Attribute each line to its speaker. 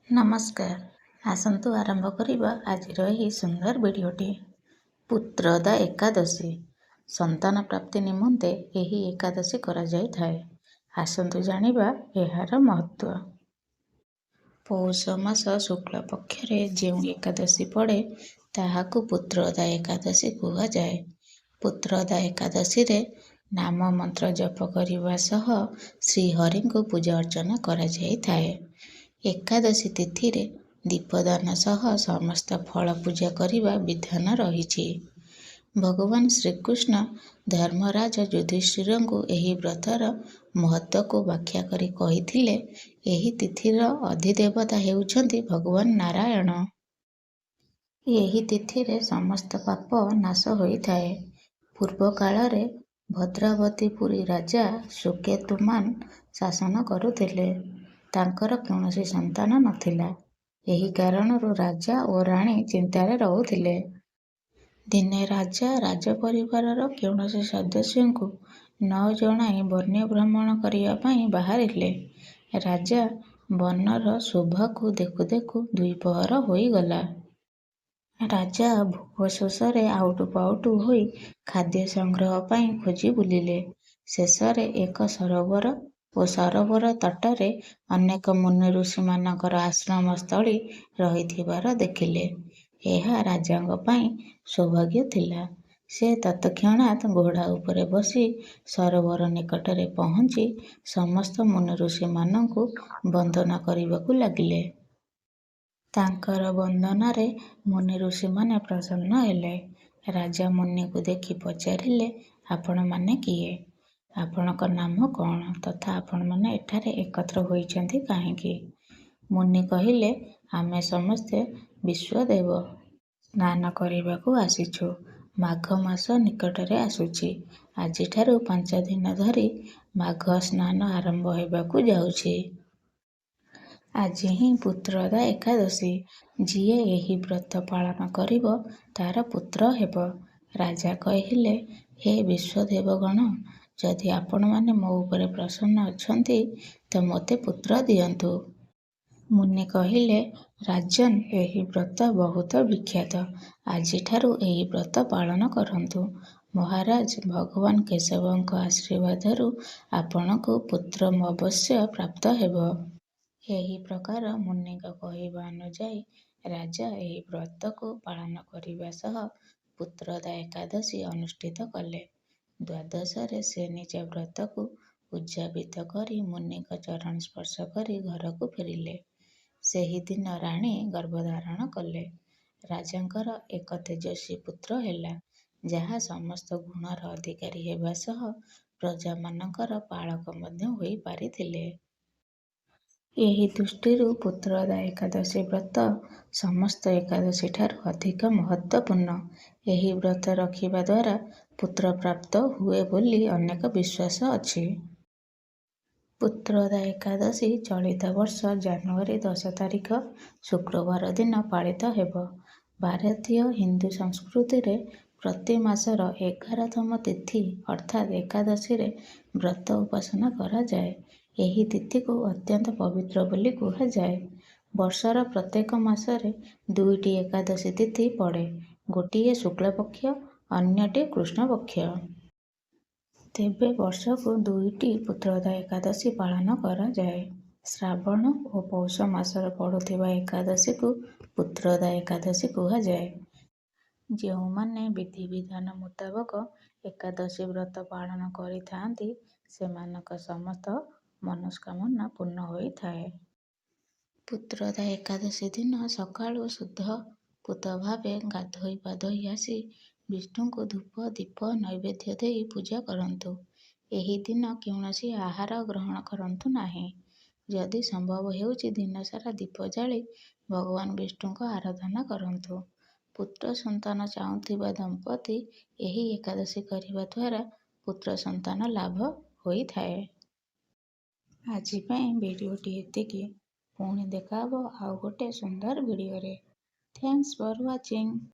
Speaker 1: ନମସ୍କାର। ଆସନ୍ତୁ ଆରମ୍ଭ କରିବା ଆଜିର ଏହି ସୁନ୍ଦର ଭିଡ଼ିଓଟି। ପୁତ୍ରଦା ଏକାଦଶୀ। ସନ୍ତାନ ପ୍ରାପ୍ତି ନିମନ୍ତେ ଏହି ଏକାଦଶୀ କରାଯାଇଥାଏ। ଆସନ୍ତୁ ଜାଣିବା ଏହାର ମହତ୍ତ୍ୱ। ପୌଷ ମାସ ଶୁକ୍ଳ ପକ୍ଷରେ ଯେଉଁ ଏକାଦଶୀ ପଡ଼େ ତାହାକୁ ପୁତ୍ରଦା ଏକାଦଶୀ କୁହାଯାଏ। ପୁତ୍ରଦା ଏକାଦଶୀରେ ନାମ ମନ୍ତ୍ର ଜପ କରିବା ସହ ଶ୍ରୀହରିଙ୍କୁ ପୂଜା ଅର୍ଚ୍ଚନା କରାଯାଇଥାଏ। ଏକାଦଶୀ ତିଥିରେ ଦୀପଦାନ ସହ ସମସ୍ତ ଫଳ ପୂଜା କରିବା ବିଧାନ ରହିଛି। ଭଗବାନ ଶ୍ରୀକୃଷ୍ଣ ଧର୍ମରାଜ ଯୁଧିଷ୍ଠିରଙ୍କୁ ଏହି ବ୍ରତର ମହତ୍ତ୍ୱକୁ ବ୍ୟାଖ୍ୟା କରି କହିଥିଲେ, ଏହି ତିଥିର ଅଧିଦେବତା ହେଉଛନ୍ତି ଭଗବାନ ନାରାୟଣ। ଏହି ତିଥିରେ ସମସ୍ତ ପାପ ନାଶ ହୋଇଥାଏ। ପୂର୍ବ କାଳରେ ଭଦ୍ରାବତୀପୁରୀ ରାଜା ସୁକେତୁମାନ ଶାସନ କରୁଥିଲେ। ତାଙ୍କର କୌଣସି ସନ୍ତାନ ନଥିଲା। ଏହି କାରଣରୁ ରାଜା ଓ ରାଣୀ ଚିନ୍ତାରେ ରହୁଥିଲେ। ଦିନେ ରାଜା ରାଜପରିବାରର କୌଣସି ସଦସ୍ୟଙ୍କୁ ନ ଜଣାଇ ବନ୍ୟ ଭ୍ରମଣ କରିବା ପାଇଁ ବାହାରିଲେ। ରାଜା ବନର ଶୋଭାକୁ ଦେଖୁ ଦେଖୁ ଦ୍ୱିପହର ହୋଇଗଲା। ରାଜା ଭୋକ ଶୋଷରେ ଆଉଟୁ ପାଉଟୁ ହୋଇ ଖାଦ୍ୟ ସଂଗ୍ରହ ପାଇଁ ଖୋଜି ବୁଲିଲେ। ଶେଷରେ ଏକ ସରୋବର ଓ ସରୋବର ତଟରେ ଅନେକ ମୁନି ଋଷିମାନଙ୍କର ଆଶ୍ରମସ୍ଥଳୀ ରହିଥିବାର ଦେଖିଲେ। ଏହା ରାଜାଙ୍କ ପାଇଁ ସୌଭାଗ୍ୟ ଥିଲା। ସେ ତତ୍କ୍ଷଣାତ୍ ଘୋଡ଼ା ଉପରେ ବସି ସରୋବର ନିକଟରେ ପହଞ୍ଚି ସମସ୍ତ ମୁନି ଋଷିମାନଙ୍କୁ ବନ୍ଦନା କରିବାକୁ ଲାଗିଲେ। ତାଙ୍କର ବନ୍ଦନାରେ ମୁନି ଋଷିମାନେ ପ୍ରସନ୍ନ ହେଲେ। ରାଜା ମୁନିକୁ ଦେଖି ପଚାରିଲେ, ଆପଣମାନେ କିଏ? ଆପଣଙ୍କ ନାମ କ'ଣ ତଥା ଆପଣମାନେ ଏଠାରେ ଏକତ୍ର ହୋଇଛନ୍ତି କାହିଁକି? ମୁନି କହିଲେ, ଆମେ ସମସ୍ତେ ବିଶ୍ୱଦେବ ସ୍ନାନ କରିବାକୁ ଆସିଛୁ। ମାଘ ମାସ ନିକଟରେ ଆସୁଛି। ଆଜିଠାରୁ 5 ଦିନ ଧରି ମାଘ ସ୍ନାନ ଆରମ୍ଭ ହେବାକୁ ଯାଉଛି। ଆଜି ହିଁ ପୁତ୍ରଦା ଏକାଦଶୀ। ଯିଏ ଏହି ବ୍ରତ ପାଳନ କରିବ ତାର ପୁତ୍ର ହେବ। ରାଜା କହିଲେ, ହେ ବିଶ୍ୱଦେବଗଣ, ଯଦି ଆପଣମାନେ ମୋ ଉପରେ ପ୍ରସନ୍ନ ଅଛନ୍ତି ତ ମୋତେ ପୁତ୍ର ଦିଅନ୍ତୁ। ମୁନି କହିଲେ, ରାଜନ୍, ଏହି ବ୍ରତ ବହୁତ ବିଖ୍ୟାତ। ଆଜିଠାରୁ ଏହି ବ୍ରତ ପାଳନ କରନ୍ତୁ। ମହାରାଜ, ଭଗବାନ କେଶବଙ୍କ ଆଶୀର୍ବାଦରୁ ଆପଣଙ୍କୁ ପୁତ୍ର ଅବଶ୍ୟ ପ୍ରାପ୍ତ ହେବ। ଏହି ପ୍ରକାର ମୁନିଙ୍କ କହିବା ଅନୁଯାୟୀ ରାଜା ଏହି ବ୍ରତକୁ ପାଳନ କରିବା ସହ ପୁତ୍ରଦା ଏକାଦଶୀ ଅନୁଷ୍ଠିତ କଲେ। ଦ୍ୱାଦଶରେ ସେ ନିଜ ବ୍ରତକୁ ଉଦ୍ଯାପିତ କରି ମୁନିଙ୍କ ଚରଣ ସ୍ପର୍ଶ କରି ଘରକୁ ଫେରିଲେ। ସେହିଦିନ ରାଣୀ ଗର୍ଭଧାରଣ କଲେ। ରାଜାଙ୍କର ଏକ ତେଜସ୍ୱୀ ପୁତ୍ର ହେଲା, ଯାହା ସମସ୍ତ ଗୁଣର ଅଧିକାରୀ ହେବା ସହ ପ୍ରଜାମାନଙ୍କର ପାଳକ ମଧ୍ୟ ହୋଇପାରିଥିଲେ। ଏହି ଦୃଷ୍ଟିରୁ ପୁତ୍ରଦା ଏକାଦଶୀ ବ୍ରତ ସମସ୍ତ ଏକାଦଶୀଠାରୁ ଅଧିକ ମହତ୍ତ୍ୱପୂର୍ଣ୍ଣ। ଏହି ବ୍ରତ ରଖିବା ଦ୍ୱାରା ପୁତ୍ର ପ୍ରାପ୍ତ ହୁଏ ବୋଲି ଅନେକ ବିଶ୍ୱାସ ଅଛି। ପୁତ୍ରଦା ଏକାଦଶୀ ଚଳିତ ବର୍ଷ ଜାନୁଆରୀ 10 ତାରିଖ ଶୁକ୍ରବାର ଦିନ ପାଳିତ ହେବ। ଭାରତୀୟ ହିନ୍ଦୁ ସଂସ୍କୃତିରେ ପ୍ରତି ମାସର 11ତମ ତିଥି ଅର୍ଥାତ୍ ଏକାଦଶୀରେ ବ୍ରତ ଉପାସନା କରାଯାଏ। ଏହି ତିଥିକୁ ଅତ୍ୟନ୍ତ ପବିତ୍ର ବୋଲି କୁହାଯାଏ। ବର୍ଷର ପ୍ରତ୍ୟେକ ମାସରେ 2ଟି ଏକାଦଶୀ ତିଥି ପଡ଼େ, ଗୋଟିଏ ଶୁକ୍ଳପକ୍ଷ, ଅନ୍ୟଟି କୃଷ୍ଣପକ୍ଷ। ତେବେ ବର୍ଷକୁ 2ଟି ପୁତ୍ରଦା ଏକାଦଶୀ ପାଳନ କରାଯାଏ। ଶ୍ରାବଣ ଓ ପୌଷ ମାସରେ ପଡ଼ୁଥିବା ଏକାଦଶୀକୁ ପୁତ୍ରଦା ଏକାଦଶୀ କୁହାଯାଏ। ଯେଉଁମାନେ ବିଧିବିଧାନ ମୁତାବକ ଏକାଦଶୀ ବ୍ରତ ପାଳନ କରିଥାନ୍ତି, ସେମାନଙ୍କ ସମସ୍ତ ମନସ୍କାମନା ପୂର୍ଣ୍ଣ ହୋଇଥାଏ। ପୁତ୍ରଦା ଏକାଦଶୀ ଦିନ ସକାଳୁ ଶୁଦ୍ଧ ପୂତ ଭାବେ ଗାଧୋଇ ପାଧୋଇ ଆସି ବିଷ୍ଣୁଙ୍କୁ ଧୂପ ଦୀପ ନୈବେଦ୍ୟ ଦେଇ ପୂଜା କରନ୍ତୁ। ଏହି ଦିନ କୌଣସି ଆହାର ଗ୍ରହଣ କରନ୍ତୁ ନାହିଁ। ଯଦି ସମ୍ଭବ ହେଉଛି ଦିନସାରା ଦୀପ ଜାଳି ଭଗବାନ ବିଷ୍ଣୁଙ୍କ ଆରାଧନା କରନ୍ତୁ। ପୁତ୍ର ସନ୍ତାନ ଚାହୁଁଥିବା ଦମ୍ପତି ଏହି ଏକାଦଶୀ କରିବା ଦ୍ୱାରା ପୁତ୍ର ସନ୍ତାନ ଲାଭ ହୋଇଥାଏ। ଆଜି ପାଇଁ ଭିଡ଼ିଓଟି ଏତିକି। ପୁଣି ଦେଖା ହେବ ଆଉ ଗୋଟେ ସୁନ୍ଦର ଭିଡ଼ିଓରେ। Thanks for watching.